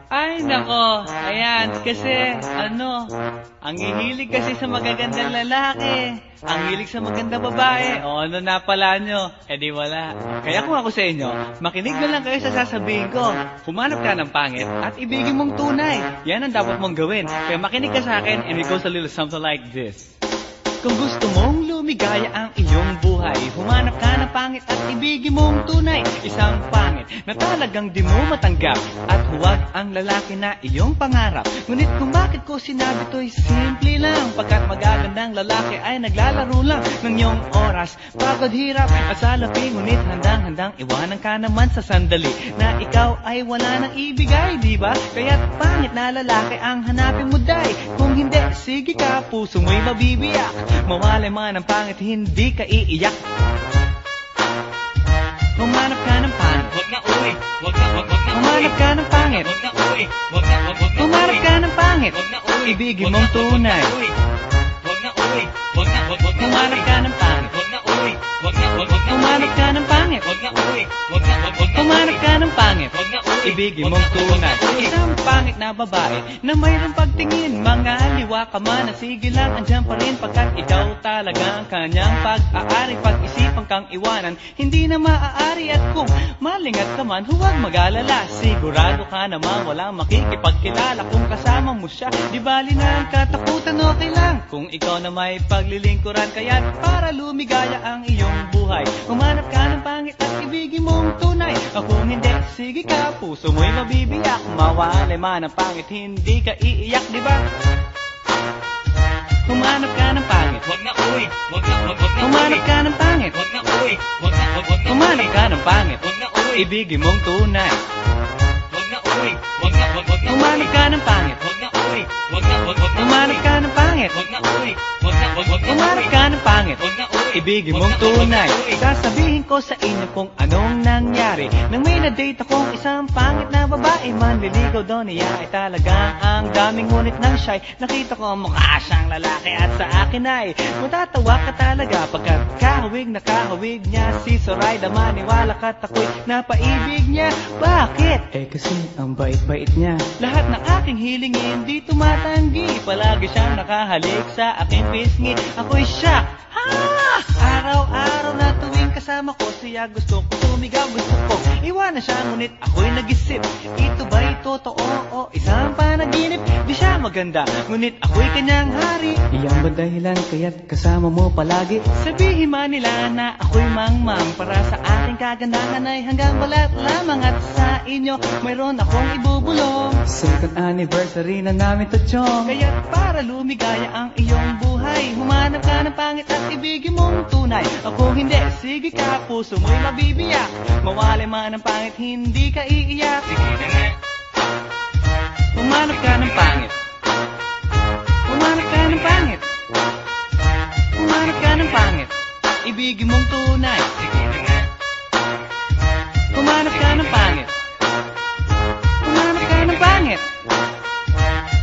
Ay, nako. Ayan, kasi, ang hihilig kasi sa magagandang lalaki. Ang hilig sa magandang babae. O ano na pala nyo? Eh di wala. Kaya kung ako sa inyo, makinig na lang kayo sa sasabihin ko. Humanap ka ng pangit at ibigin mong tunay. Yan ang dapat mong gawin. Kaya makinig ka sa akin and it goes a little something like this. Kung gusto mong lumigaya ang iyong buhay, humanap ka ng pangit at ibigin mong tunay. Isang pangit na talagang di mo matanggap, at huwag ang lalaki na iyong pangarap. Ngunit kung bakit ko sinabi to'y simple lang, pagkat magagandang lalaki ay naglalaro lang ng iyong oras. Pagod, hirap at salapi, ngunit handang-handang iwanan ka naman sa sandali na ikaw ay wala nang ibigay, diba? Kaya't pangit na lalaki ang hanapin mo, day. Kung hindi, sige ka, puso mo'y mabibiyak. Mawalay man ang pangit, hindi ka iiyak. Humanap ka ng pangit. Wag na uy, wag na Humanap ka ng pangit. Wag na uy, wag na Humanap ka ng pangit. Wag na uy, Ibigin mong tunay. Wag na uy, wag na Humanap ka ng pangit. Wag na uy, wag na Humanap ka ng pangit. Wag na uy, wag na Humanap ka ng pangit. Wag na uy, Ibigin mong tunay. Isang pangit na babae na mayroong pagtingin, mga liwa ka man, sige lang, andyan pa rin, pagkat ikaw talaga ang kanyang pag-aari. Pag-isipan kang iwanan, hindi na maaari, at kung malingat ka man, huwag mag-alala. Sigurado ka naman walang makikipagkilala kung kasama mo siya. Di bali na ang katakutan, okay lang kung ikaw na may paglilingkuran. Kaya't para lumigaya ang iyong buhay, humanap ka ng pangit at ibigin mong tunay. Kung hindi, sige ka, puso mo'y mabibiyak. Mawalay man ang pangit, hindi ka iiyak, di ba? Humanap ka ng pangit. Wag na uy, wag na Humanap ka ng pangit. Wag na uy, wag na Humanap ka ng pangit. Wag na uy, Ibigin mong tunay. wag na uy, wag na Humanap ka ng pangit. Wag na uy, wag na Humanap ka ng pangit. Wag na uy, wag na Humanap ka ng pangit. Wag na uy, Ibigin mong tunay. Sasabihin ko sa inyo kung anong nangyari nang may na-date akong isang pangit na babae. Manliligaw daw niya ay talagang ang daming, ngunit nang shy, nakita ko mukha siyang lalaki, at sa akin ay matatawa ka talaga, pagkat kahawig na kahawig niya si Zoraida. Maniwala ka't ako'y napaibig niya. Bakit? Eh kasi ang bait-bait niya. Lahat ng aking hilingin di tumatanggi, palagi siyang nakahalik sa aking pisngi. Ako'y shock. Ha! Araw-araw na tuwing kasama ko siya, gusto ko sumigaw, gusto ko iwanan siya, ngunit ako'y nag-isip, ito ba'y totoo o isang panaginip? Di siya maganda, ngunit ako'y kanyang hari. Iyan ba dahilan kaya't kasama mo palagi? Sabihin man nila na ako'y mangmang, para sa aking kagandahan ay hanggang balat lamang, at sa inyo mayroon akong ibubulong. Second anniversary na namin to, chong. Kaya't para lumigaya ang iyong buhay, humanap ka ng pangit at ibigin mong tunay. Kung hindi, sige ka, puso mo'y mabibiyak. Mawalay man ang pangit, hindi ka iiyak. sige na nga. Humanap ka ng pangit. Humanap ka ng pangit. Humanap ka ng pangit. Ibigin mong tunay. Sige na nga. Humanap ka ng pangit. Humanap ka ng pangit.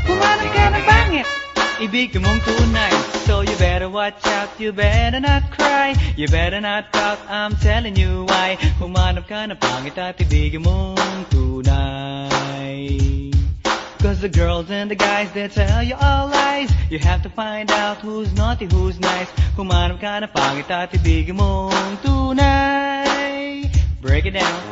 Humanap ka ng pangit. Ibigin mong tunay. So you better watch out, you better not cry, you better not talk, I'm telling you why. Humanap ka ng pangit at ibigin mong tunay. Cause the girls and the guys, they tell you all lies. You have to find out who's naughty, who's nice. Humanap ka ng pangit at ibigin mong tunay. Break it down.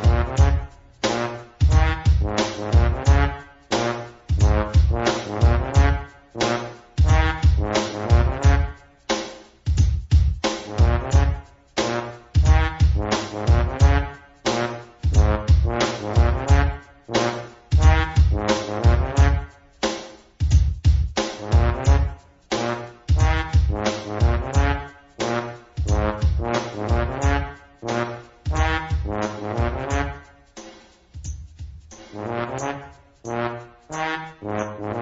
Wow.